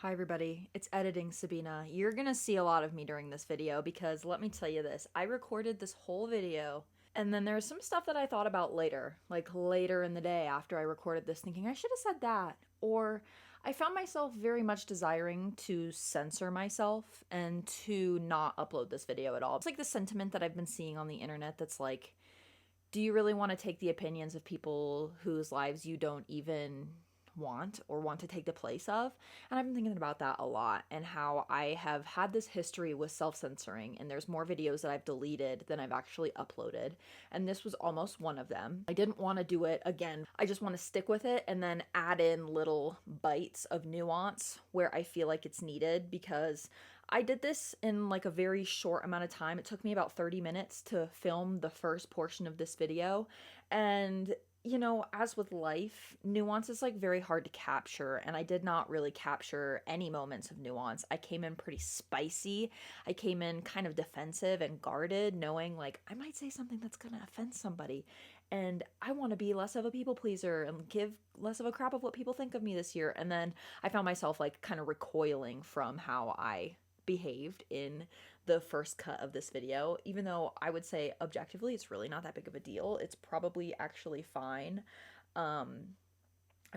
Hi everybody, it's Editing Sabina. You're gonna see a lot of me during this video because let me tell you this, I recorded this whole video and then there's some stuff that I thought about later, like later in the day after I recorded this thinking I should have said that, or I found myself very much desiring to censor myself and to not upload this video at all. It's like the sentiment that I've been seeing on the internet that's like, do you really want to take the opinions of people whose lives you don't even want to take the place of? And I've been thinking about that a lot and how I have had this history with self-censoring, and there's more videos that I've deleted than I've actually uploaded, and this was almost one of them. I didn't want to do it again. I just want to stick with it and then add in little bites of nuance where I feel like it's needed, because I did this in like a very short amount of time. It took me about 30 minutes to film the first portion of this video. And, you know, as with life, nuance is like very hard to capture. And I did not really capture any moments of nuance. I came in pretty spicy. I came in kind of defensive and guarded, knowing like I might say something that's going to offend somebody. And I want to be less of a people pleaser and give less of a crap of what people think of me this year. And then I found myself like kind of recoiling from how I behaved in the first cut of this video, even though I would say objectively it's really not that big of a deal. It's probably actually fine. I'm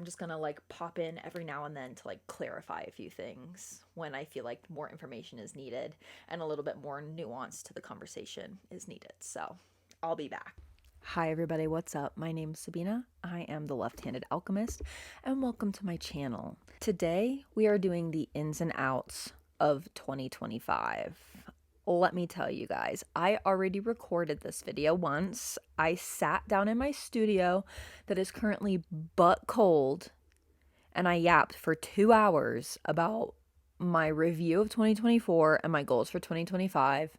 just gonna like pop in every now and then to like clarify a few things when I feel like more information is needed and a little bit more nuance to the conversation is needed. So I'll be back. Hi everybody, what's up? My name's Sabina. I am the Left-Handed Alchemist, and welcome to my channel. Today we are doing the ins and outs of 2025. Let me tell you guys, I already recorded this video once. I sat down in my studio that is currently butt cold and I yapped for 2 hours about my review of 2024 and my goals for 2025.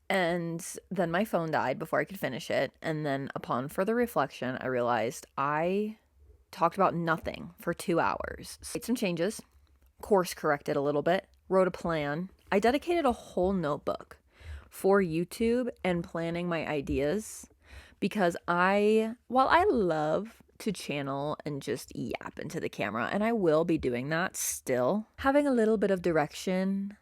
And then my phone died before I could finish it. And then upon further reflection, I realized I talked about nothing for 2 hours. So I made some changes, course corrected a little bit, wrote a plan. I dedicated a whole notebook for YouTube and planning my ideas, because while I love to channel and just yap into the camera, and I will be doing that still, having a little bit of direction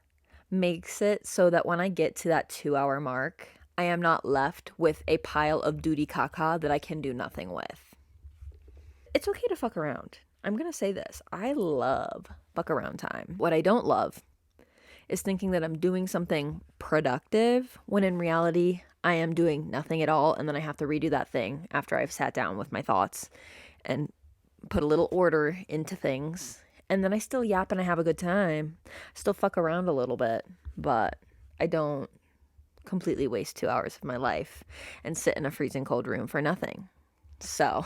makes it so that when I get to that 2-hour mark, I am not left with a pile of duty caca that I can do nothing with. It's okay to fuck around. I'm gonna say this. I love fuck around time. What I don't love is thinking that I'm doing something productive when in reality I am doing nothing at all, and then I have to redo that thing after I've sat down with my thoughts and put a little order into things, and then I still yap and I have a good time. Still fuck around a little bit, but I don't completely waste 2 hours of my life and sit in a freezing cold room for nothing. So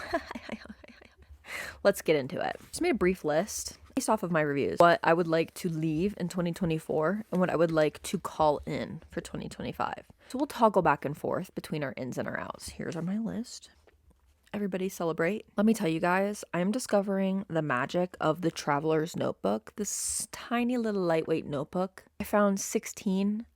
let's get into it. Just made a brief list based off of my reviews, what I would like to leave in 2024 and what I would like to call in for 2025. So we'll toggle back and forth between our ins and our outs. Here's on my list. Everybody celebrate. Let me tell you guys, I'm discovering the magic of the Traveler's Notebook, this tiny little lightweight notebook. I found 16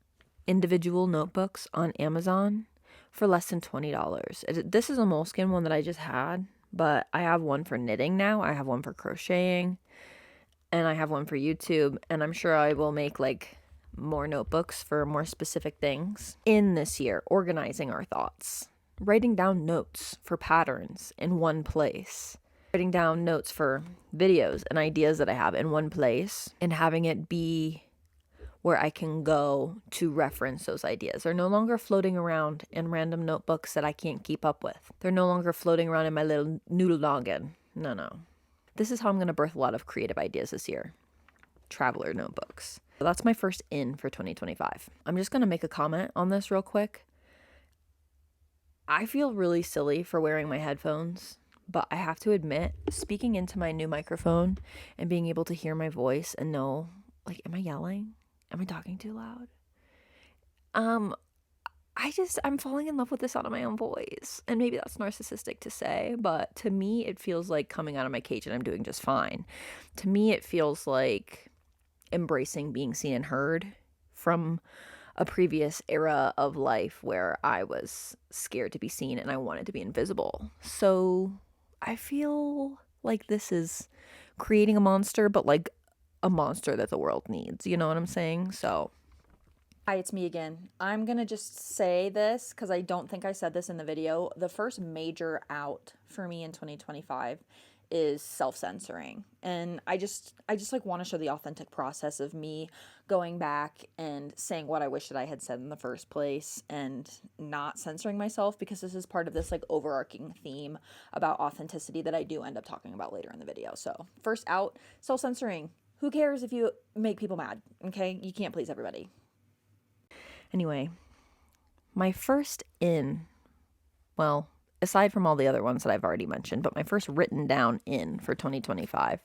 individual notebooks on Amazon for less than $20. This is a moleskin one that I just had, but I have one for knitting now. I have one for crocheting, and I have one for YouTube, and I'm sure I will make like more notebooks for more specific things in this year, organizing our thoughts, writing down notes for patterns in one place, writing down notes for videos and ideas that I have in one place, and having it be where I can go to reference those ideas. They're no longer floating around in random notebooks that I can't keep up with. They're no longer floating around in my little noodle noggin. No. This is how I'm going to birth a lot of creative ideas this year. Traveler notebooks. So that's my first in for 2025. I'm just going to make a comment on this real quick. I feel really silly for wearing my headphones, but I have to admit, speaking into my new microphone and being able to hear my voice and know, like, am I yelling? Am I talking too loud? I'm falling in love with the sound of my own voice. And maybe that's narcissistic to say, but to me, it feels like coming out of my cage and I'm doing just fine. To me, it feels like embracing being seen and heard from a previous era of life where I was scared to be seen and I wanted to be invisible. So I feel like this is creating a monster, but like a monster that the world needs. You know what I'm saying? So Hi, it's me again. I'm gonna just say this because I don't think I said this in the video. The first major out for me in 2025 is self-censoring. And I just like want to show the authentic process of me going back and saying what I wish that I had said in the first place and not censoring myself, because this is part of this like overarching theme about authenticity that I do end up talking about later in the video. So, first out, self-censoring. Who cares if you make people mad? Okay? You can't please everybody. anyway, my first well, aside from all the other ones that I've already mentioned, but my first written down for 2025,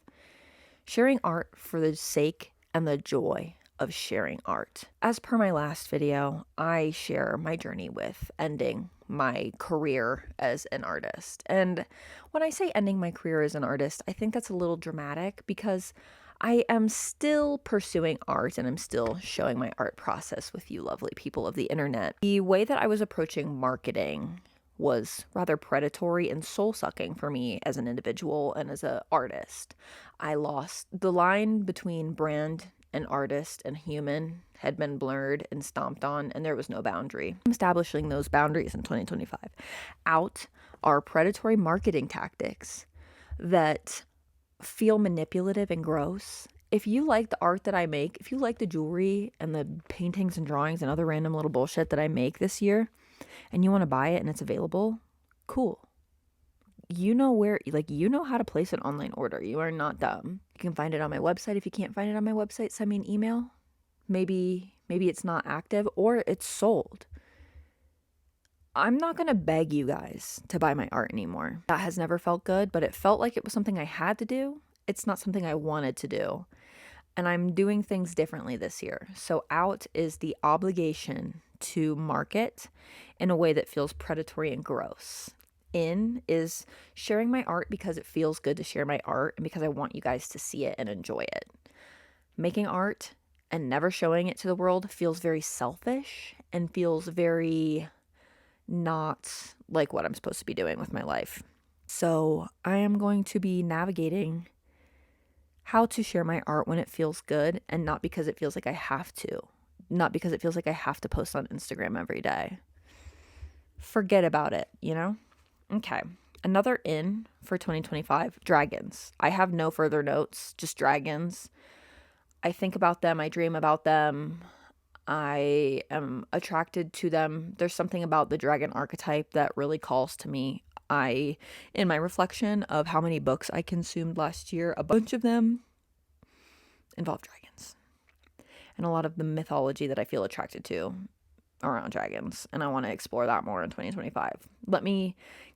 sharing art for the sake and the joy of sharing art. As per my last video, I share my journey with ending my career as an artist. And when I say ending my career as an artist, I think that's a little dramatic because I am still pursuing art and I'm still showing my art process with you lovely people of the internet. The way that I was approaching marketing was rather predatory and soul-sucking for me as an individual and as an artist. I lost the line between brand and artist and human had been blurred and stomped on, and there was no boundary. I'm establishing those boundaries in 2025. Out are predatory marketing tactics that feel manipulative and gross. If you like the art that I make, if you like the jewelry and the paintings and drawings and other random little bullshit that I make this year, and you want to buy it and it's available, cool. You know where, like, you know how to place an online order. You are not dumb. You can find it on my website. If you can't find it on my website, send me an email. Maybe it's not active or it's sold. I'm not going to beg you guys to buy my art anymore. That has never felt good, but it felt like it was something I had to do. It's not something I wanted to do. And I'm doing things differently this year. So out is the obligation to market in a way that feels predatory and gross. In is sharing my art because it feels good to share my art and because I want you guys to see it and enjoy it. Making art and never showing it to the world feels very selfish and feels very not like what I'm supposed to be doing with my life. So I am going to be navigating how to share my art when it feels good and not because it feels like I have to. Not because it feels like I have to post on Instagram every day. Forget about it, you know? Okay. Another in for 2025, dragons. I have no further notes, just dragons. I think about them, I dream about them. I am attracted to them. There's something about the dragon archetype that really calls to me. In my reflection of how many books I consumed last year, a bunch of them involve dragons. And a lot of the mythology that I feel attracted to around dragons. And I want to explore that more in 2025.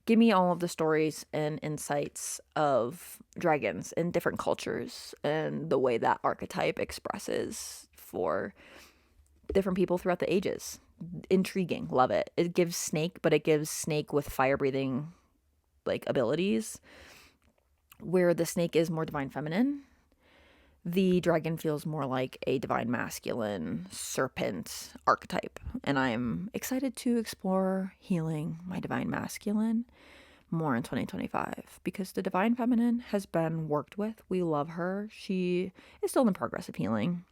Give me all of the stories and insights of dragons in different cultures and the way that archetype expresses for different people throughout the ages. Intriguing. Love it. It gives snake, but it gives snake with fire breathing like abilities, where the snake is more divine feminine. The dragon feels more like a divine masculine serpent archetype. And I'm excited to explore healing my divine masculine more in 2025 because the divine feminine has been worked with. We love her. She is still in the progress of healing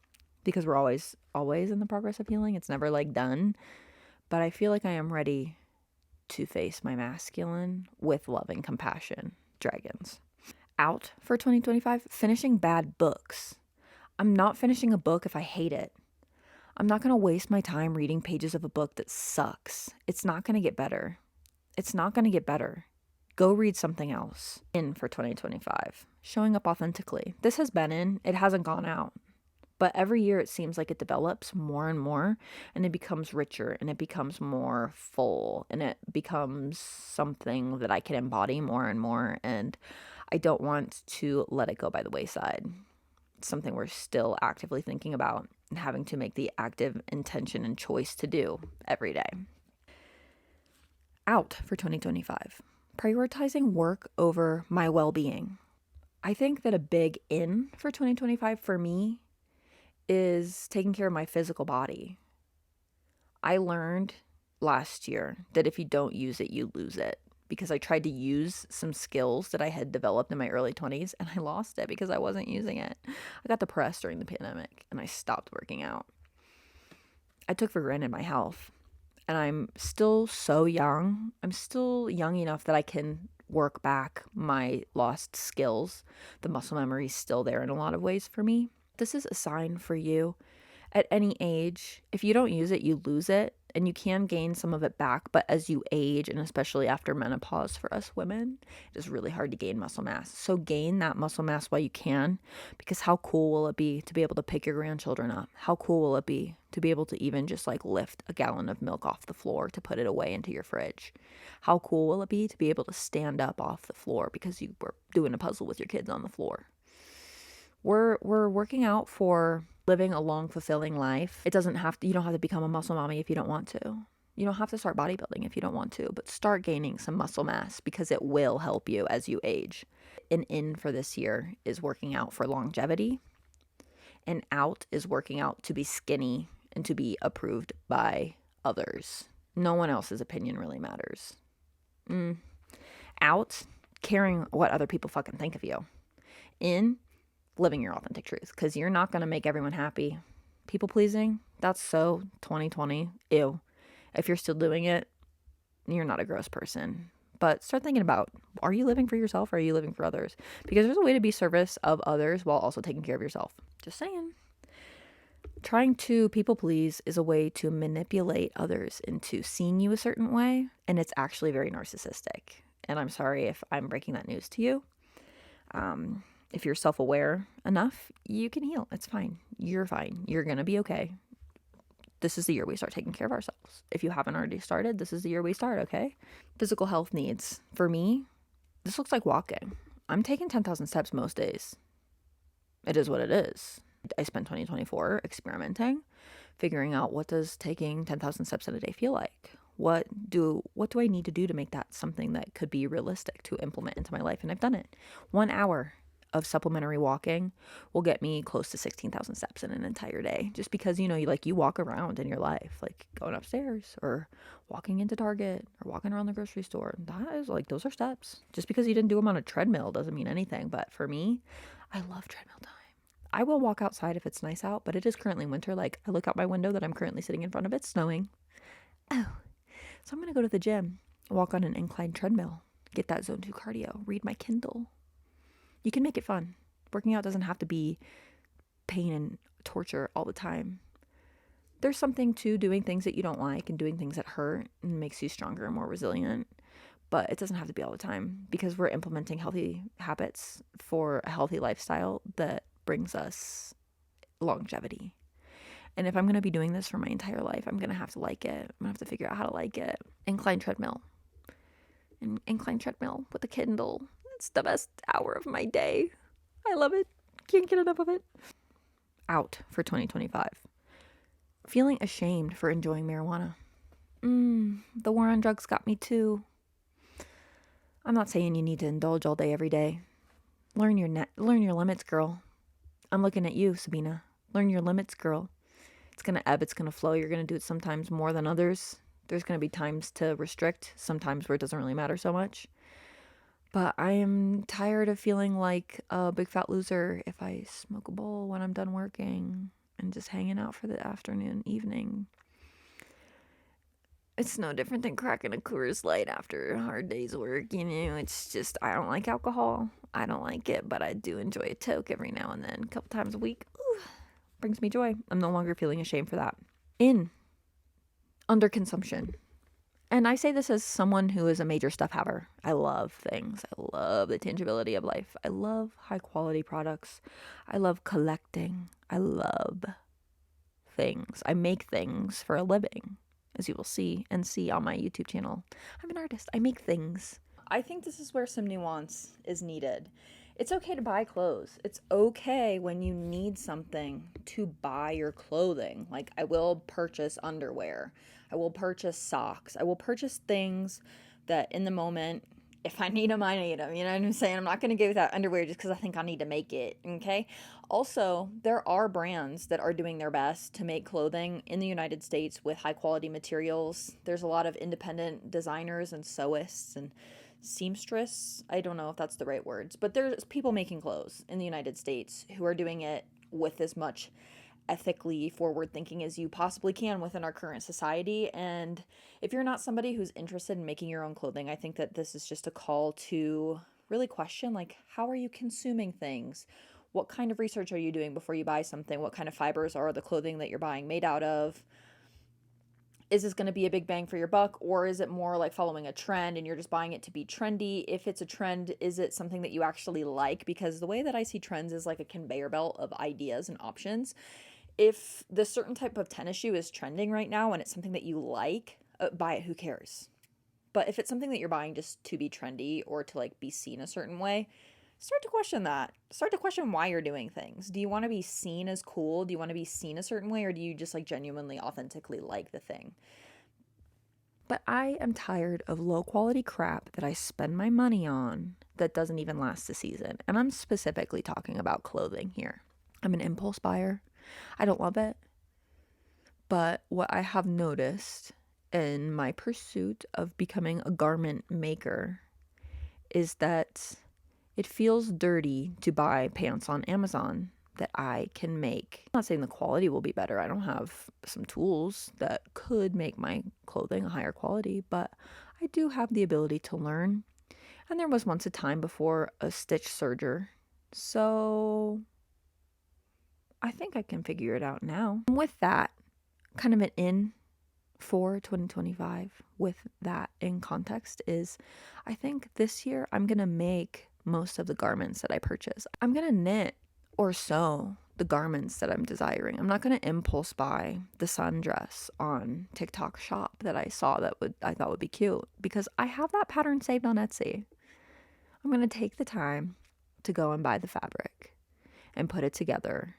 because we're always in the progress of healing. It's never like done. But I feel like I am ready to face my masculine with love and compassion. Dragons. Out for 2025, finishing bad books. I'm not finishing a book if I hate it. I'm not going to waste my time reading pages of a book that sucks. It's not going to get better. It's not going to get better. Go read something else. In for 2025, showing up authentically. This has been in, it hasn't gone out. But every year it seems like it develops more and more and it becomes richer and it becomes more full and it becomes something that I can embody more and more. And I don't want to let it go by the wayside. It's something we're still actively thinking about and having to make the active intention and choice to do every day. Out for 2025, prioritizing work over my well-being. I think that a big in for 2025 for me is taking care of my physical body. I learned last year that if you don't use it, you lose it. because I tried to use some skills that I had developed in my early 20s and I lost it because I wasn't using it. I got depressed during the pandemic and I stopped working out. I took for granted my health, and I'm still so young. I'm still young enough that I can work back my lost skills. The muscle memory is still there in a lot of ways for me. This is a sign for you. At any age, if you don't use it, you lose it, and you can gain some of it back. But as you age, and especially after menopause for us women, it is really hard to gain muscle mass. So gain that muscle mass while you can, because how cool will it be to be able to pick your grandchildren up? How cool will it be to be able to even just like lift a gallon of milk off the floor to put it away into your fridge? How cool will it be to be able to stand up off the floor because you were doing a puzzle with your kids on the floor? We're working out for living a long, fulfilling life. You don't have to become a muscle mommy if you don't want to. You don't have to start bodybuilding if you don't want to, but start gaining some muscle mass because it will help you as you age. An in for this year is working out for longevity. An out is working out to be skinny and to be approved by others. No one else's opinion really matters. Out, caring what other people fucking think of you. In, living your authentic truth, because you're not going to make everyone happy. People pleasing, that's so 2020. Ew. If you're still doing it, you're not a gross person. But start thinking about, are you living for yourself or are you living for others? Because there's a way to be service of others while also taking care of yourself. Just saying. Trying to people please is a way to manipulate others into seeing you a certain way, and it's actually very narcissistic. And I'm sorry if I'm breaking that news to you. If you're self-aware enough, you can heal. It's fine. You're fine. You're going to be okay. This is the year we start taking care of ourselves. If you haven't already started, this is the year we start, okay? Physical health needs. For me, this looks like walking. I'm taking 10,000 steps most days. It is what it is. I spent 2024 experimenting, figuring out what does taking 10,000 steps in a day feel like? What do I need to do to make that something that could be realistic to implement into my life? And I've done it. 1 hour of supplementary walking will get me close to 16,000 steps in an entire day, just because, you walk around in your life, like going upstairs or walking into Target or walking around the grocery store. That is those are steps. Just because you didn't do them on a treadmill doesn't mean anything. But for me, I love treadmill time. I will walk outside if it's nice out, but it is currently winter. I look out my window that I'm currently sitting in front of, it's snowing. Oh, so I'm going to go to the gym, walk on an inclined treadmill, get that zone 2 cardio, read my Kindle. You can make it fun. Working out doesn't have to be pain and torture all the time. There's something to doing things that you don't like and doing things that hurt and makes you stronger and more resilient. But it doesn't have to be all the time, because we're implementing healthy habits for a healthy lifestyle that brings us longevity. And if I'm going to be doing this for my entire life, I'm going to have to like it. I'm going to have to figure out how to like it. Incline treadmill with a Kindle. It's the best hour of my day. I love it. Can't get enough of it. Out for 2025. Feeling ashamed for enjoying marijuana. The war on drugs got me too. I'm not saying you need to indulge all day, every day. Learn your limits, girl. I'm looking at you, Sabina. Learn your limits, girl. It's going to ebb, it's going to flow. You're going to do it sometimes more than others. There's going to be times to restrict, sometimes where it doesn't really matter so much. But I am tired of feeling like a big fat loser if I smoke a bowl when I'm done working and just hanging out for the afternoon, evening. It's no different than cracking a Coors Light after a hard day's work, It's just, I don't like alcohol. I don't like it, but I do enjoy a toke every now and then, a couple times a week. Ooh, brings me joy. I'm no longer feeling ashamed for that. Underconsumption. And I say this as someone who is a major stuff haver. I love things. I love the tangibility of life. I love high quality products. I love collecting. I love things. I make things for a living, as you will see on my YouTube channel. I'm an artist. I make things. I think this is where some nuance is needed. It's okay to buy clothes. It's okay when you need something to buy your clothing. I will purchase underwear. I will purchase socks. I will purchase things that in the moment If I need them, I need them. You know what I'm saying? I'm not going to go without underwear just because I think I need to make it. Okay. Also, there are brands that are doing their best to make clothing in the United States with high quality materials. There's a lot of independent designers and sewists and seamstress. I don't know if that's the right words, but there's people making clothes in the United States who are doing it with as much ethically forward thinking as you possibly can within our current society. And if you're not somebody who's interested in making your own clothing, I think that this is just a call to really question, like, how are you consuming things? What kind of research are you doing before you buy something? What kind of fibers are the clothing that you're buying made out of? Is this going to be a big bang for your buck, or is it more like following a trend and you're just buying it to be trendy? If it's a trend, is it something that you actually like? Because the way that I see trends is like a conveyor belt of ideas and options. If the certain type of tennis shoe is trending right now and it's something that you like, buy it, who cares? But if it's something that you're buying just to be trendy or to like be seen a certain way, start to question that. Start to question why you're doing things. Do you want to be seen as cool? Do you want to be seen a certain way, or do you just like genuinely authentically like the thing? But I am tired of low quality crap that I spend my money on that doesn't even last a season. And I'm specifically talking about clothing here. I'm an impulse buyer. I don't love it. But what I have noticed in my pursuit of becoming a garment maker is that it feels dirty to buy pants on Amazon that I can make. I'm not saying the quality will be better. I don't have some tools that could make my clothing a higher quality, but I do have the ability to learn. And there was once a time before a stitch serger. So I think I can figure it out now. And with that, kind of an in for 2025, with that in context, is I think this year I'm going to make most of the garments that I purchase. I'm going to knit or sew the garments that I'm desiring. I'm not going to impulse buy the sundress on TikTok shop that I saw that I thought would be cute, because I have that pattern saved on Etsy. I'm going to take the time to go and buy the fabric and put it together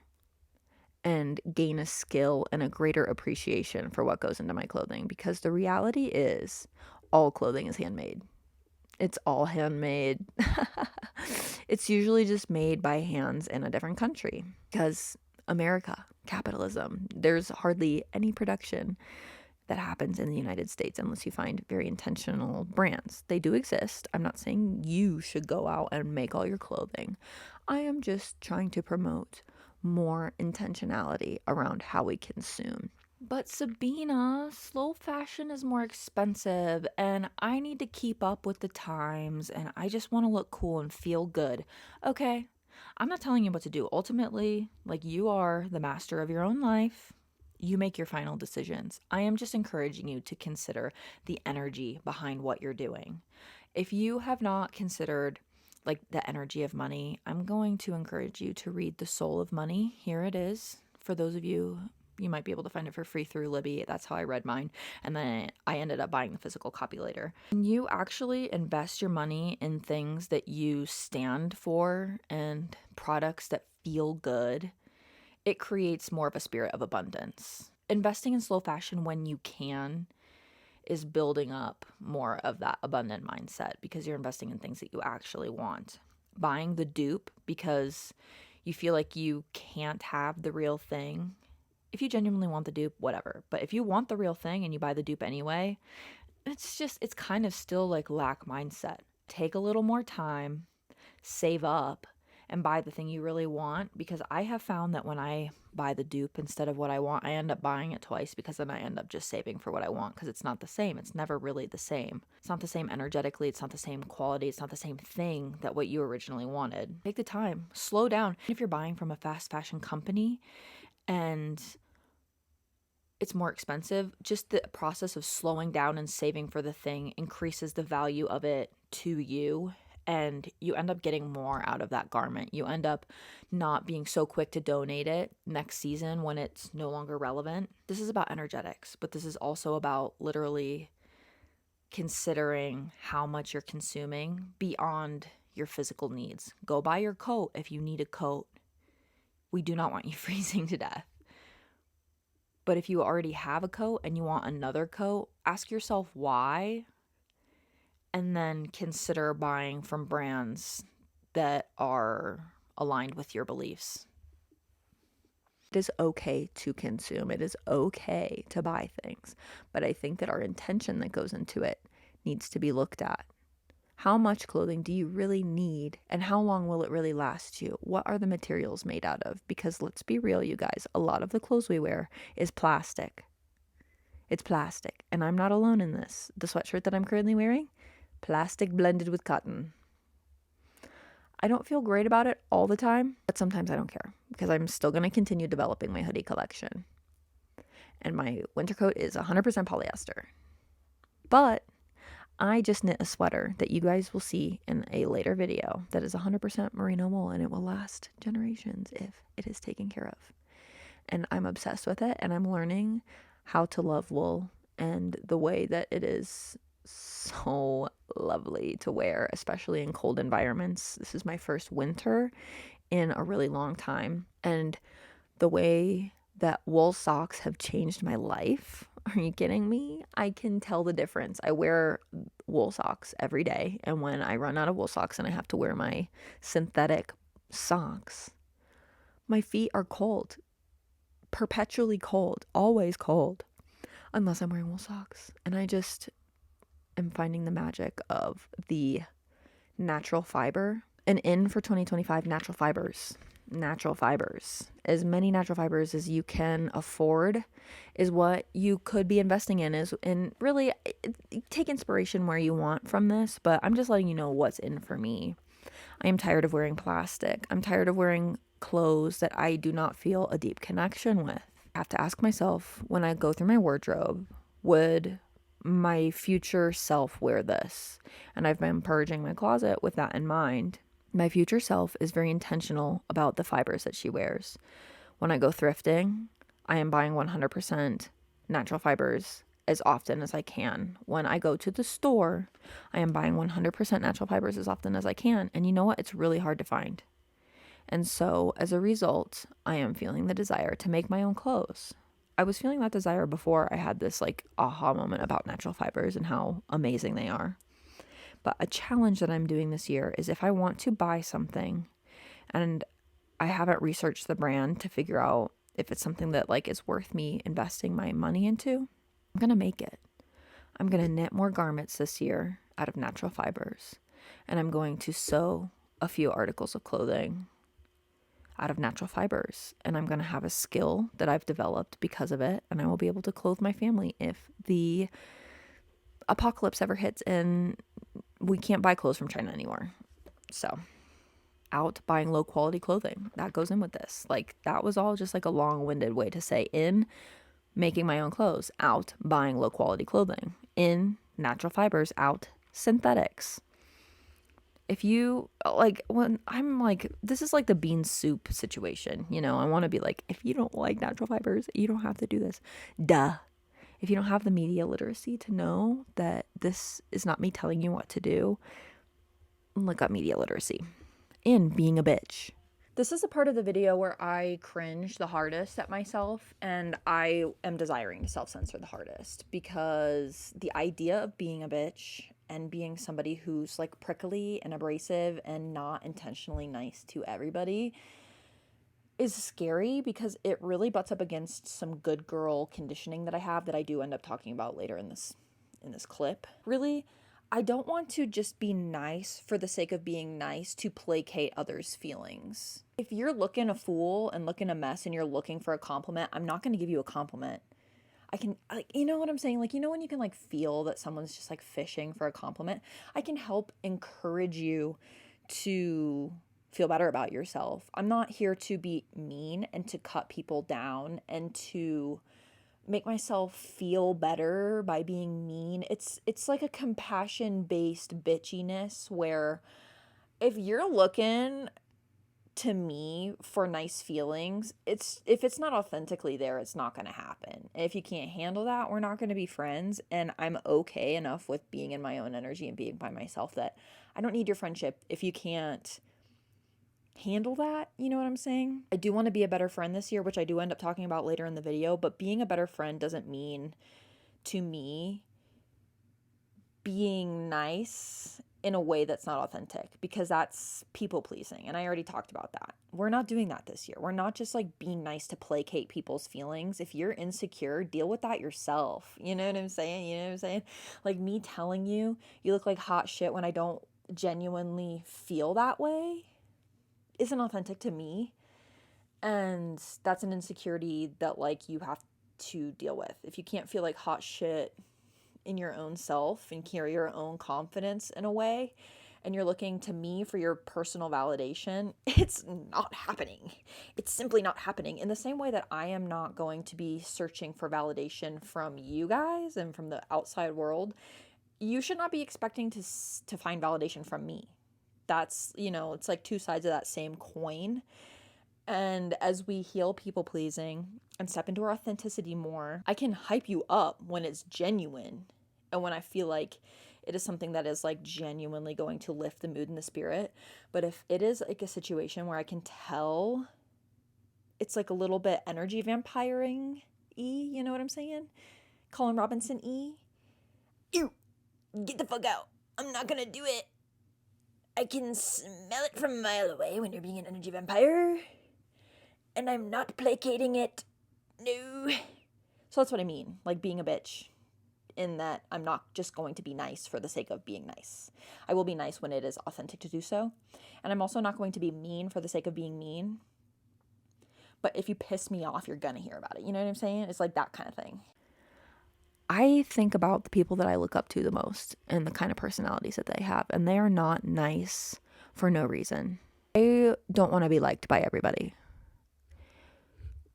and gain a skill and a greater appreciation for what goes into my clothing, because the reality is all clothing is handmade. It's all handmade. It's usually just made by hands in a different country because America, capitalism, there's hardly any production that happens in the United States unless you find very intentional brands. They do exist. I'm not saying you should go out and make all your clothing. I am just trying to promote more intentionality around how we consume. But Sabina, slow fashion is more expensive and I need to keep up with the times and I just want to look cool and feel good. Okay, I'm not telling you what to do. Ultimately, like, you are the master of your own life. You make your final decisions. I am just encouraging you to consider the energy behind what you're doing. If you have not considered like the energy of money, I'm going to encourage you to read The Soul of Money. Here it is. For those of you, you might be able to find it for free through Libby. That's how I read mine. And then I ended up buying the physical copy later. When you actually invest your money in things that you stand for and products that feel good, it creates more of a spirit of abundance. Investing in slow fashion when you can is building up more of that abundant mindset because you're investing in things that you actually want. Buying the dupe because you feel like you can't have the real thing. If you genuinely want the dupe, whatever. But if you want the real thing and you buy the dupe anyway, it's kind of still like lack mindset. Take a little more time, save up, and buy the thing you really want, because I have found that when I buy the dupe instead of what I want, I end up buying it twice, because then I end up just saving for what I want, because it's not the same. It's never really the same. It's not the same energetically. It's not the same quality. It's not the same thing that what you originally wanted. Take the time. Slow down. If you're buying from a fast fashion company and it's more expensive, just the process of slowing down and saving for the thing increases the value of it to you, and you end up getting more out of that garment. You end up not being so quick to donate it next season when it's no longer relevant. This is about energetics, but this is also about literally considering how much you're consuming beyond your physical needs. Go buy your coat if you need a coat. We do not want you freezing to death. But if you already have a coat and you want another coat, ask yourself why, and then consider buying from brands that are aligned with your beliefs. It is okay to consume. It is okay to buy things. But I think that our intention that goes into it needs to be looked at. How much clothing do you really need, and how long will it really last you? What are the materials made out of? Because let's be real, you guys, a lot of the clothes we wear is plastic. It's plastic, and I'm not alone in this. The sweatshirt that I'm currently wearing, plastic blended with cotton. I don't feel great about it all the time, but sometimes I don't care because I'm still going to continue developing my hoodie collection. And my winter coat is 100% polyester. But I just knit a sweater that you guys will see in a later video that is 100% merino wool, and it will last generations if it is taken care of. And I'm obsessed with it, and I'm learning how to love wool and the way that it is so lovely to wear, especially in cold environments. This is my first winter in a really long time, and the way that wool socks have changed my life. Are you kidding me? I can tell the difference. I wear wool socks every day, and when I run out of wool socks and I have to wear my synthetic socks, my feet are cold, perpetually cold, always cold, unless I'm wearing wool socks. And I just am finding the magic of the natural fiber. And in for 2025, natural fibers. As many natural fibers as you can afford is what you could be investing in. And really take inspiration where you want from this, but I'm just letting you know what's in for me. I am tired of wearing plastic. I'm tired of wearing clothes that I do not feel a deep connection with. I have to ask myself, when I go through my wardrobe, would my future self wear this? And I've been purging my closet with that in mind. My future self is very intentional about the fibers that she wears. When I go thrifting, I am buying 100% natural fibers as often as I can. When I go to the store, I am buying 100% natural fibers as often as I can. And you know what? It's really hard to find. And so as a result, I am feeling the desire to make my own clothes. I was feeling that desire before I had this like aha moment about natural fibers and how amazing they are. But a challenge that I'm doing this year is if I want to buy something and I haven't researched the brand to figure out if it's something that like is worth me investing my money into, I'm going to make it. I'm going to knit more garments this year out of natural fibers, and I'm going to sew a few articles of clothing out of natural fibers, and I'm going to have a skill that I've developed because of it, and I will be able to clothe my family if the apocalypse ever hits and we can't buy clothes from China anymore. So, out buying low quality clothing. That goes in with this. Like, that was all just like a long-winded way to say in making my own clothes, out buying low quality clothing, in natural fibers, out synthetics. If you like, when I'm like, this is like the bean soup situation, you know, I want to be like, if you don't like natural fibers, you don't have to do this. Duh. If you don't have the media literacy to know that this is not me telling you what to do, look up media literacy. In being a bitch. This is a part of the video where I cringe the hardest at myself, and I am desiring to self-censor the hardest because the idea of being a bitch and being somebody who's like prickly and abrasive and not intentionally nice to everybody is scary because it really butts up against some good girl conditioning that I have that I do end up talking about later in this clip. Really, I don't want to just be nice for the sake of being nice to placate others' feelings. If you're looking a fool and looking a mess and you're looking for a compliment, I'm not going to give you a compliment. I can, like, you know what I'm saying? Like, you know when you can like feel that someone's just like fishing for a compliment? I can help encourage you to feel better about yourself. I'm not here to be mean and to cut people down and to make myself feel better by being mean. It's like a compassion-based bitchiness where if you're looking to me for nice feelings, if it's not authentically there, it's not going to happen. If you can't handle that, we're not going to be friends, and I'm okay enough with being in my own energy and being by myself that I don't need your friendship if you can't handle that. You know what I'm saying? I do want to be a better friend this year, which I do end up talking about later in the video, but being a better friend doesn't mean to me being nice in a way that's not authentic, because that's people pleasing. And I already talked about that. We're not doing that this year. We're not just like being nice to placate people's feelings. If you're insecure, deal with that yourself. You know what I'm saying? You know what I'm saying? Like me telling you, you look like hot shit when I don't genuinely feel that way isn't authentic to me. And that's an insecurity that like you have to deal with. If you can't feel like hot shit in your own self and carry your own confidence in a way, and you're looking to me for your personal validation, it's not happening. It's simply not happening. In the same way that I am not going to be searching for validation from you guys and from the outside world, you should not be expecting to find validation from me. That's, you know, it's like two sides of that same coin. And as we heal people pleasing and step into our authenticity more, I can hype you up when it's genuine and when I feel like it is something that is like genuinely going to lift the mood and the spirit. But if it is like a situation where I can tell it's like a little bit energy vampiring you know what I'm saying? Colin Robinson ew, get the fuck out. I'm not gonna do it. I can smell it from a mile away when you're being an energy vampire. And I'm not placating it. No. So that's what I mean, like being a bitch, in that I'm not just going to be nice for the sake of being nice. I will be nice when it is authentic to do so. And I'm also not going to be mean for the sake of being mean. But if you piss me off, you're gonna hear about it. You know what I'm saying? It's like that kind of thing. I think about the people that I look up to the most and the kind of personalities that they have, and they are not nice for no reason. I don't want to be liked by everybody.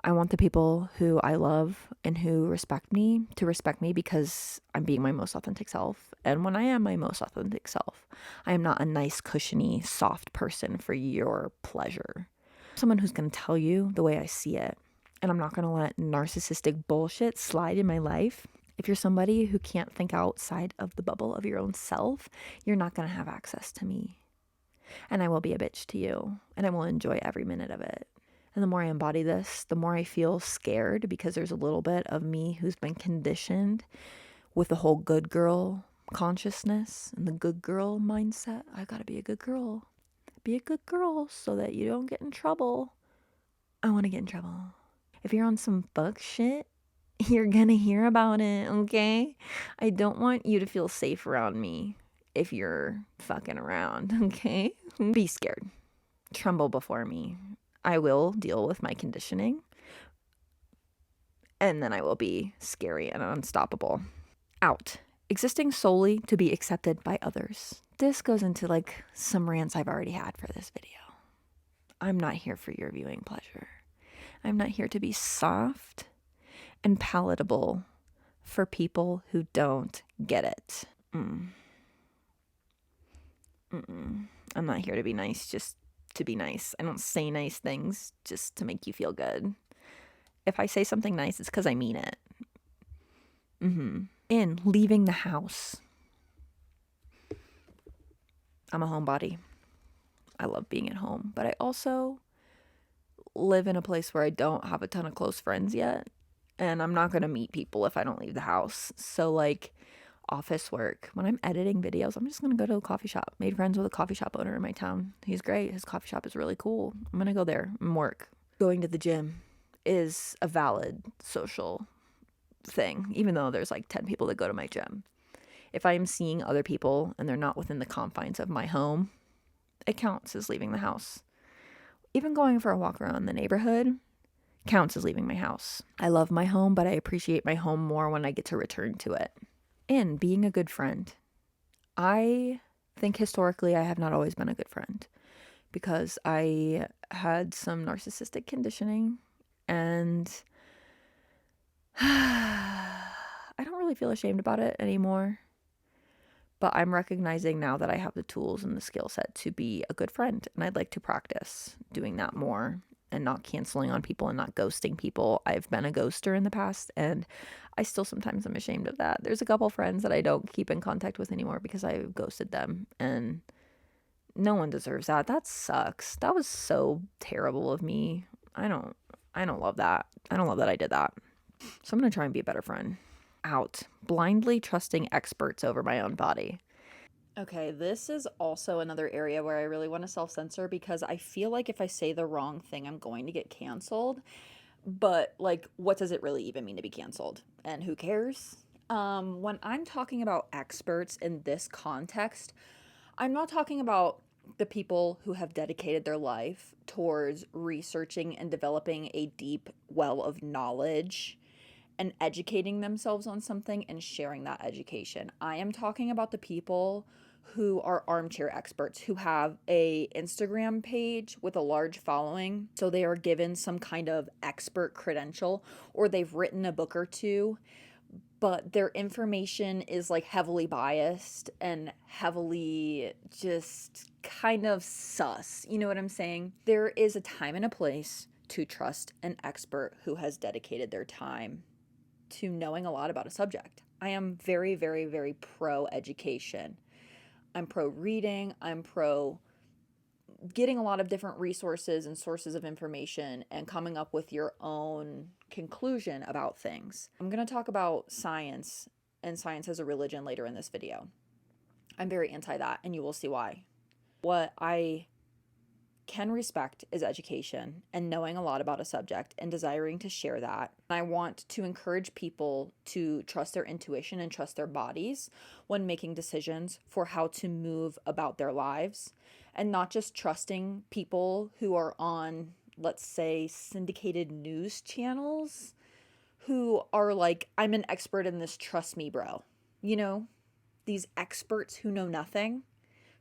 I want the people who I love and who respect me to respect me because I'm being my most authentic self. And when I am my most authentic self, I am not a nice, cushiony, soft person for your pleasure. Someone who's going to tell you the way I see it. And I'm not going to let narcissistic bullshit slide in my life. If you're somebody who can't think outside of the bubble of your own self, you're not going to have access to me. And I will be a bitch to you. And I will enjoy every minute of it. And the more I embody this, the more I feel scared, because there's a little bit of me who's been conditioned with the whole good girl consciousness and the good girl mindset. I gotta be a good girl. Be a good girl so that you don't get in trouble. I want to get in trouble. If you're on some fuck shit, you're gonna hear about it, okay? I don't want you to feel safe around me if you're fucking around, okay? Be scared. Tremble before me. I will deal with my conditioning, and then I will be scary and unstoppable. Out. Existing solely to be accepted by others. This goes into like some rants I've already had for this video. I'm not here for your viewing pleasure. I'm not here to be soft and palatable for people who don't get it. I'm not here to be nice just to be nice. I don't say nice things just to make you feel good. If I say something nice, it's because I mean it. In leaving the house. I'm a homebody. I love being at home, but I also live in a place where I don't have a ton of close friends yet, and I'm not going to meet people if I don't leave the house. So like office work, when I'm editing videos, I'm just going to go to a coffee shop. Made friends with a coffee shop owner in my town. He's great. His coffee shop is really cool. I'm going to go there and work. Going to the gym is a valid social thing, even though there's like 10 people that go to my gym. If I'm seeing other people and they're not within the confines of my home, it counts as leaving the house. Even going for a walk around the neighborhood counts as leaving my house. I love my home, but I appreciate my home more when I get to return to it. And being a good friend. I think historically I have not always been a good friend because I had some narcissistic conditioning, and I don't really feel ashamed about it anymore. But I'm recognizing now that I have the tools and the skill set to be a good friend, and I'd like to practice doing that more and not canceling on people and not ghosting people. I've been a ghoster in the past, and I still sometimes am ashamed of that. There's a couple friends that I don't keep in contact with anymore because I ghosted them, and no one deserves that. That sucks. That was so terrible of me. I don't love that. I don't love that I did that. So I'm going to try and be a better friend. Out. Blindly trusting experts over my own body. Okay, this is also another area where I really want to self-censor because I feel like if I say the wrong thing, I'm going to get canceled. But like, what does it really even mean to be canceled? And who cares? When I'm talking about experts in this context, I'm not talking about the people who have dedicated their life towards researching and developing a deep well of knowledge and educating themselves on something and sharing that education. I am talking about the people who are armchair experts who have a Instagram page with a large following, so they are given some kind of expert credential, or they've written a book or two, but their information is like heavily biased and heavily just kind of sus. You know what I'm saying? There is a time and a place to trust an expert who has dedicated their time to knowing a lot about a subject. I am very, very, very pro education. I'm pro reading. I'm pro getting a lot of different resources and sources of information and coming up with your own conclusion about things. I'm going to talk about science and science as a religion later in this video. I'm very anti that, and you will see why. What I can respect is education and knowing a lot about a subject and desiring to share that. I want to encourage people to trust their intuition and trust their bodies when making decisions for how to move about their lives, and not just trusting people who are on, let's say, syndicated news channels who are like, I'm an expert in this, trust me, bro. You know, these experts who know nothing,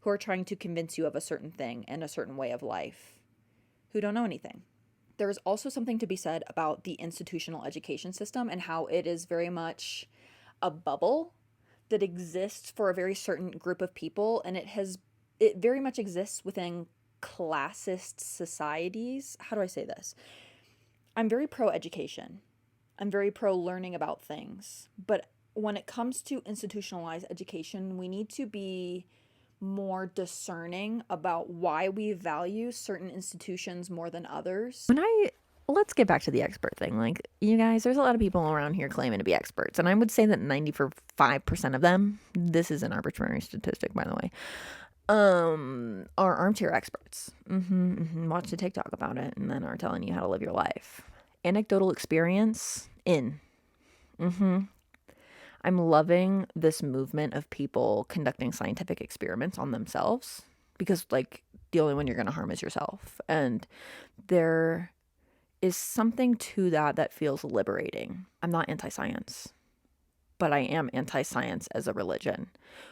who are trying to convince you of a certain thing and a certain way of life, who don't know anything. There is also something to be said about the institutional education system and how it is very much a bubble that exists for a very certain group of people, and it very much exists within classist societies. How do I say this? I'm very pro education. I'm very pro learning about things, but when it comes to institutionalized education, we need to be more discerning about why we value certain institutions more than others. Let's get back to the expert thing. Like, you guys, there's a lot of people around here claiming to be experts, and I would say that 95% of them, this is an arbitrary statistic, by the way, are armchair experts. Watch the TikTok about it, and then are telling you how to live your life. Anecdotal experience in. I'm loving this movement of people conducting scientific experiments on themselves, because, like, the only one you're going to harm is yourself. And there is something to that feels liberating. I'm not anti-science, but I am anti-science as a religion,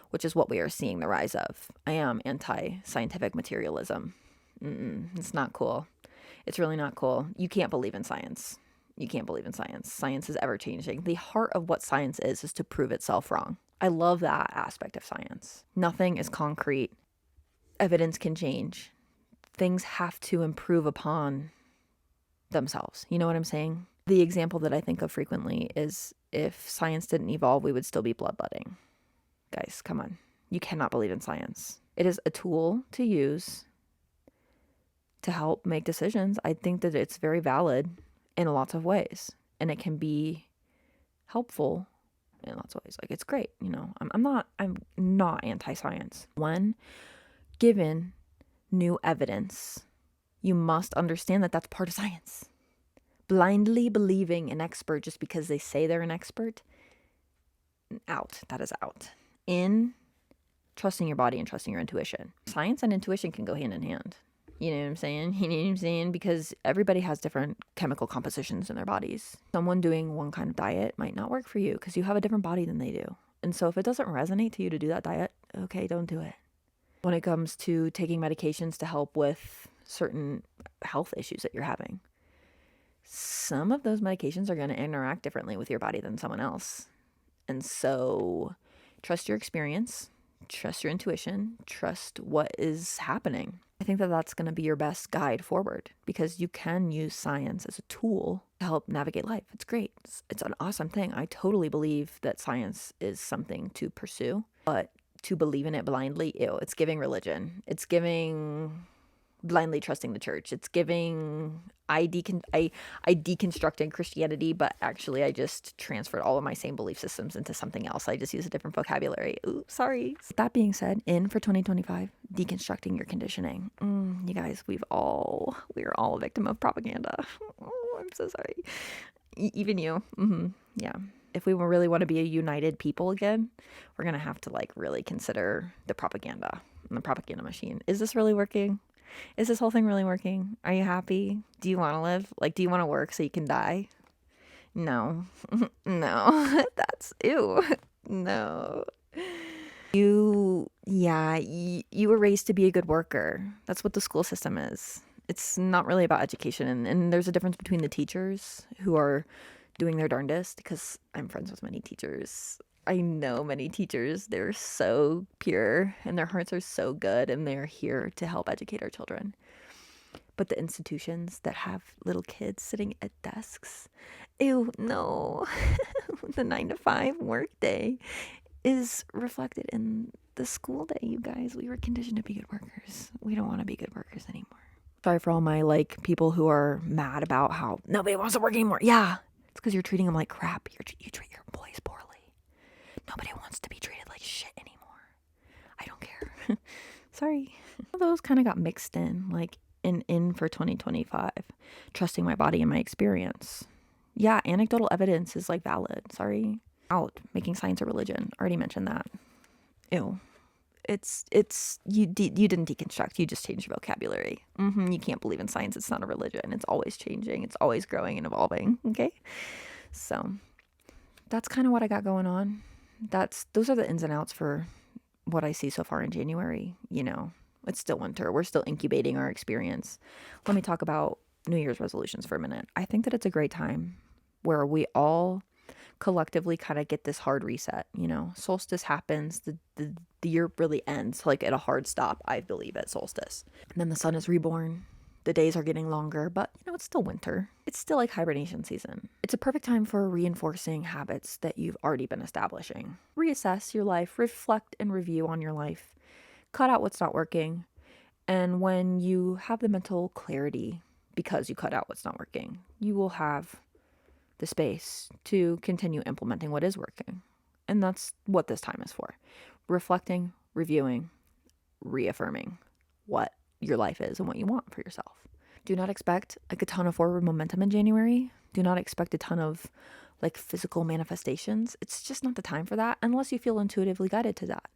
which is what we are seeing the rise of. I am anti-scientific materialism. It's not cool. It's really not cool. You can't believe in science. You can't believe in science. Science is ever changing. The heart of what science is to prove itself wrong. I love that aspect of science. Nothing is concrete. Evidence can change. Things have to improve upon themselves. You know what I'm saying? The example that I think of frequently is, if science didn't evolve, we would still be bloodletting. Guys, come on. You cannot believe in science. It is a tool to use to help make decisions. I think that it's very valid in lots of ways, and it can be helpful in lots of ways. Like, it's great, you know. I'm not anti-science. When given new evidence, you must understand that that's part of science. Blindly believing an expert just because they say they're an expert, out. That is out. In trusting your body and trusting your intuition. Science and intuition can go hand in hand. You know what I'm saying? You know what I'm saying? Because everybody has different chemical compositions in their bodies. Someone doing one kind of diet might not work for you because you have a different body than they do. And so if it doesn't resonate to you to do that diet, okay, don't do it. When it comes to taking medications to help with certain health issues that you're having, some of those medications are going to interact differently with your body than someone else. And so trust your experience, trust your intuition, trust what is happening. I think that that's going to be your best guide forward, because you can use science as a tool to help navigate life. It's great. It's an awesome thing. I totally believe that science is something to pursue, but to believe in it blindly, ew, it's giving religion. It's giving blindly trusting the church. It's giving I deconstructed Christianity, but actually I just transferred all of my same belief systems into something else. I just use a different vocabulary. Ooh, sorry. That being said, in for 2025, deconstructing your conditioning. You guys, we're all a victim of propaganda. Oh, I'm so sorry. Even you. Yeah. If we really want to be a united people again, we're going to have to like really consider the propaganda and the propaganda machine. Is this really working? Is this whole thing really working? Are you happy? Do you want to live? Like, do you want to work so you can die? No. No. That's ew. No. You were raised to be a good worker. That's what the school system is. It's not really about education. And there's a difference between the teachers who are doing their darndest, because I'm friends with many teachers. I know many teachers. They're so pure and their hearts are so good and they're here to help educate our children. But the institutions that have little kids sitting at desks, ew, no. The 9 to 5 work day is reflected in the school day, you guys. We were conditioned to be good workers. We don't want to be good workers anymore. Sorry for all my like people who are mad about how nobody wants to work anymore. Yeah, it's because you're treating them like crap. You treat your employees poorly. Nobody wants to be treated like shit anymore. I don't care. Sorry. Those kind of got mixed in, like in for 2025. Trusting my body and my experience. Yeah, anecdotal evidence is like valid. Sorry. Out making science a religion. Already mentioned that. Ew. It's you didn't deconstruct. You just changed your vocabulary. You can't believe in science. It's not a religion. It's always changing. It's always growing and evolving. Okay. So that's kind of what I got going on. Those are the ins and outs for what I see so far in January. You know, it's still winter. We're still incubating our experience. Let me talk about New Year's resolutions for a minute. I think that it's a great time where we all collectively kind of get this hard reset. You know, solstice happens, the year really ends like at a hard stop, I believe, at solstice. And then the sun is reborn. The days are getting longer, but you know, it's still winter. It's still like hibernation season. It's a perfect time for reinforcing habits that you've already been establishing. Reassess your life, reflect and review on your life, cut out what's not working. And when you have the mental clarity because you cut out what's not working, you will have the space to continue implementing what is working. And that's what this time is for. Reflecting, reviewing, reaffirming what your life is and what you want for yourself. Do not expect like a ton of forward momentum in January. Do not expect a ton of like physical manifestations. It's just not the time for that unless you feel intuitively guided to that.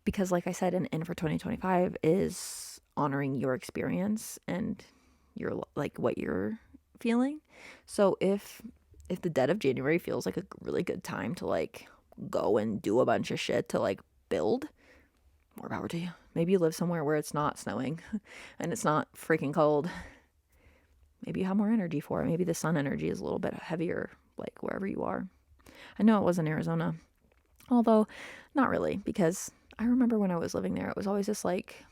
Because like I said, an in for 2025 is honoring your experience and your like what you're feeling. So if the dead of January feels like a really good time to like go and do a bunch of shit to like build, more power to you. Maybe you live somewhere where it's not snowing and it's not freaking cold. Maybe you have more energy for it. Maybe the sun energy is a little bit heavier, like wherever you are. I know it was in Arizona, although not really, because I remember when I was living there, it was always this like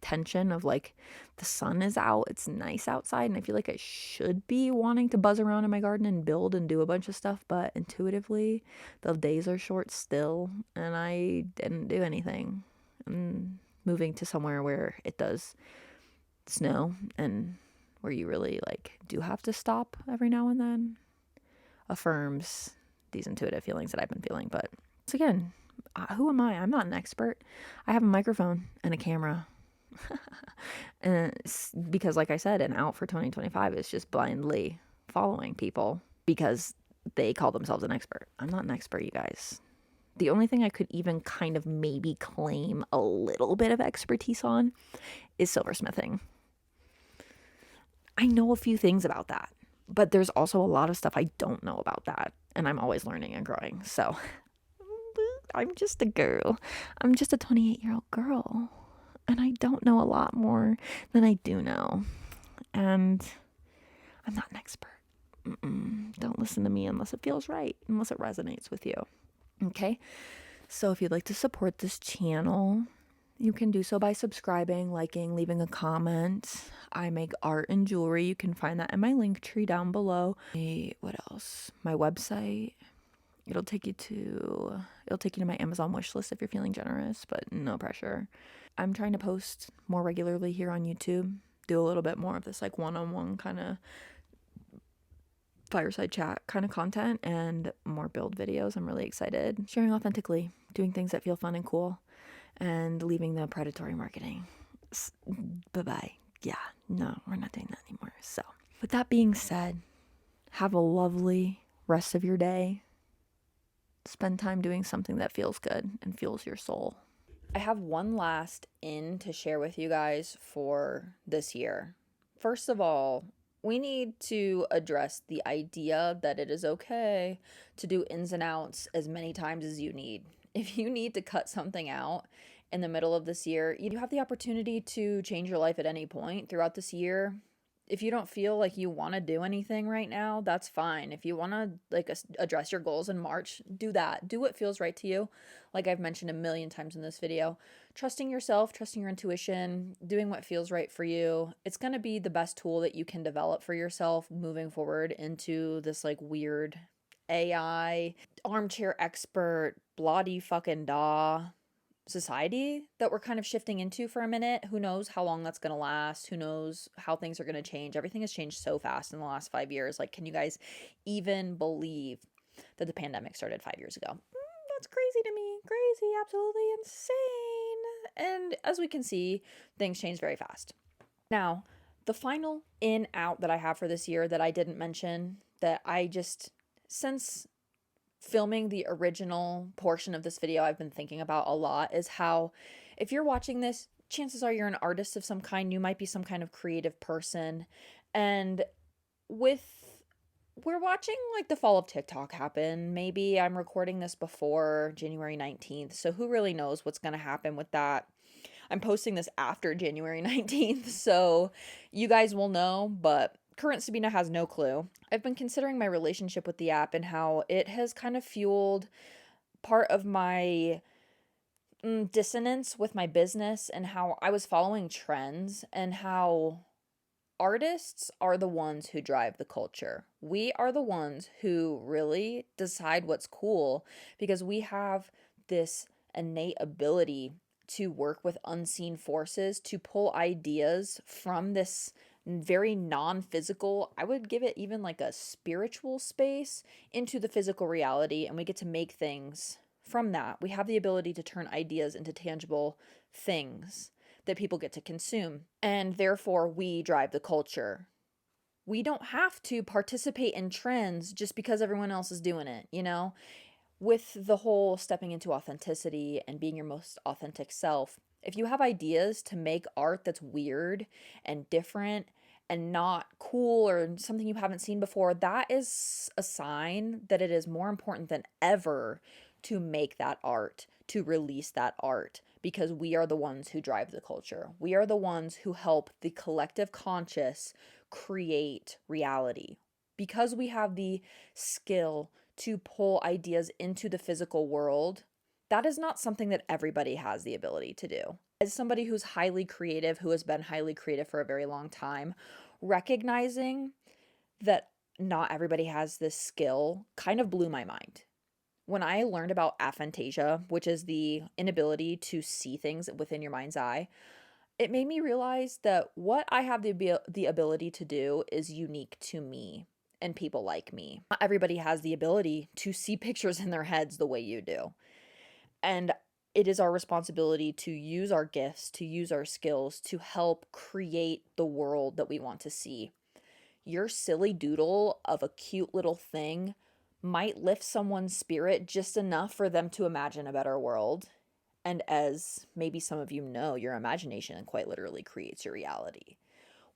tension of like the sun is out, it's nice outside, and I feel like I should be wanting to buzz around in my garden and build and do a bunch of stuff, but intuitively the days are short still and I didn't do anything. I'm moving to somewhere where it does snow and where you really like do have to stop every now and then affirms these intuitive feelings that I've been feeling. But once again, who am I? I'm not an expert. I have a microphone and a camera. And because like I said, an out for 2025 is just blindly following people because they call themselves an expert. I'm not an expert, you guys. The only thing I could even kind of maybe claim a little bit of expertise on is silversmithing. I know a few things about that, but there's also a lot of stuff I don't know about that, and I'm always learning and growing. So I'm just a girl. I'm just a 28-year-old girl, and I don't know a lot more than I do know, and I'm not an expert. Don't listen to me unless it feels right, unless it resonates with you. Okay, so if you'd like to support this channel, you can do so by subscribing, liking, leaving a comment. I make art and jewelry. You can find that in my link tree down below. What else? My website. It'll take you to my Amazon wish list if you're feeling generous, but no pressure. I'm trying to post more regularly here on YouTube. do a little bit more of this like one-on-one kind of fireside chat kind of content and more build videos. I'm really excited. Sharing authentically, doing things that feel fun and cool, and leaving the predatory marketing. Bye-bye. Yeah, no, we're not doing that anymore. So with that being said, have a lovely rest of your day. Spend time doing something that feels good and fuels your soul. I have one last in to share with you guys for this year. First of all, we need to address the idea that it is okay to do ins and outs as many times as you need. If you need to cut something out in the middle of this year, you have the opportunity to change your life at any point throughout this year. If you don't feel like you want to do anything right now, that's fine. If you want to like address your goals in March, do that. Do what feels right to you. Like I've mentioned a million times in this video, trusting yourself, trusting your intuition, doing what feels right for you. It's going to be the best tool that you can develop for yourself moving forward into this like weird AI armchair expert, bloody fucking da society that we're kind of shifting into for a minute. Who knows how long that's going to last? Who knows how things are going to change? Everything has changed so fast in the last 5 years. Like, can you guys even believe that the pandemic started 5 years ago? That's crazy to me. Crazy, absolutely insane. And as we can see, things change very fast. Now, the final in out that I have for this year that I didn't mention, that I just, since filming the original portion of this video, I've been thinking about a lot, is how if you're watching this, chances are you're an artist of some kind. You might be some kind of creative person. And we're watching like the fall of TikTok happen. Maybe I'm recording this before January 19th. So who really knows what's going to happen with that? I'm posting this after January 19th. So you guys will know, but current Sabina has no clue. I've been considering my relationship with the app and how it has kind of fueled part of my dissonance with my business, and how I was following trends, and how artists are the ones who drive the culture. We are the ones who really decide what's cool, because we have this innate ability to work with unseen forces, to pull ideas from this very non-physical, I would give it even like a spiritual space, into the physical reality, and we get to make things from that. We have the ability to turn ideas into tangible things that people get to consume, and therefore we drive the culture. We don't have to participate in trends just because everyone else is doing it, you know? With the whole stepping into authenticity and being your most authentic self, if you have ideas to make art that's weird and different and not cool or something you haven't seen before, that is a sign that it is more important than ever to make that art, to release that art, because we are the ones who drive the culture. We are the ones who help the collective conscious create reality. Because we have the skill to pull ideas into the physical world, that is not something that everybody has the ability to do. As somebody who's highly creative, who has been highly creative for a very long time, recognizing that not everybody has this skill kind of blew my mind. When I learned about aphantasia, which is the inability to see things within your mind's eye, it made me realize that what I have the ability to do is unique to me and people like me. Not everybody has the ability to see pictures in their heads the way you do. And it is our responsibility to use our gifts, to use our skills to help create the world that we want to see. Your silly doodle of a cute little thing might lift someone's spirit just enough for them to imagine a better world. And as maybe some of you know, your imagination quite literally creates your reality.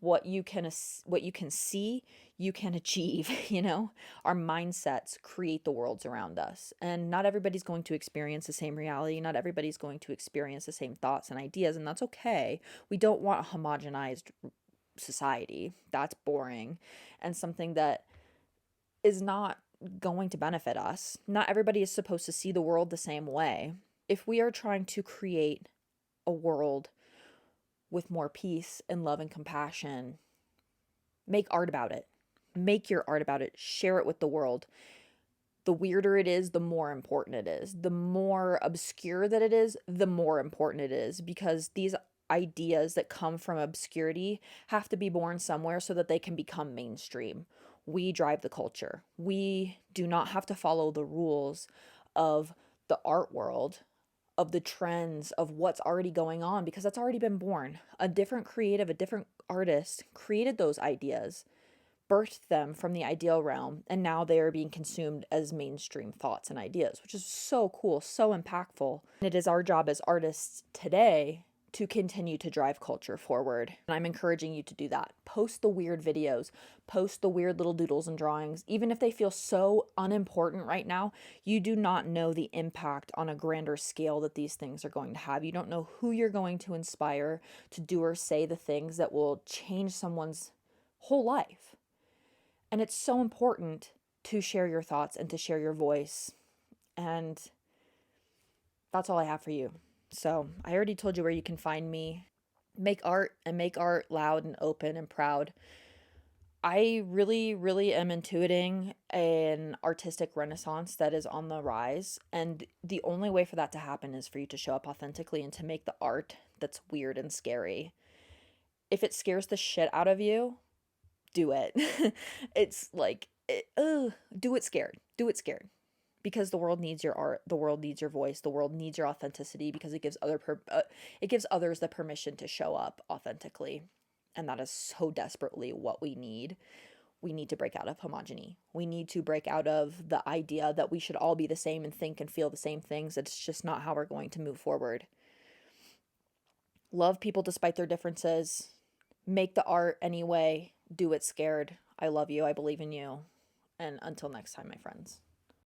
What you can see, you can achieve, you know? Our mindsets create the worlds around us. And not everybody's going to experience the same reality. Not everybody's going to experience the same thoughts and ideas, and that's okay. We don't want a homogenized society. That's boring and something that is not going to benefit us. Not everybody is supposed to see the world the same way. If we are trying to create a world with more peace and love and compassion, make art about it. Make your art about it. Share it with the world. The weirder it is, the more important it is. The more obscure that it is, the more important it is, because these ideas that come from obscurity have to be born somewhere so that they can become mainstream. We drive the culture. We do not have to follow the rules of the art world, of the trends, of what's already going on, because that's already been born. A different creative, a different artist created those ideas, birthed them from the ideal realm, and now they are being consumed as mainstream thoughts and ideas, which is so cool, so impactful. And it is our job as artists today to continue to drive culture forward. And I'm encouraging you to do that. Post the weird videos, post the weird little doodles and drawings, even if they feel so unimportant right now. You do not know the impact on a grander scale that these things are going to have. You don't know who you're going to inspire to do or say the things that will change someone's whole life. And it's so important to share your thoughts and to share your voice. And that's all I have for you. So I already told you where you can find me. Make art, and make art loud and open and proud. I really, really am intuiting an artistic renaissance that is on the rise. And the only way for that to happen is for you to show up authentically and to make the art that's weird and scary. If it scares the shit out of you, do it. It's like, do it scared. Do it scared. Because the world needs your art, the world needs your voice, the world needs your authenticity, because it gives it gives others the permission to show up authentically. And that is so desperately what we need. We need to break out of homogeny. We need to break out of the idea that we should all be the same and think and feel the same things. It's just not how we're going to move forward. Love people despite their differences. Make the art anyway. Do it scared. I love you. I believe in you. And until next time, my friends.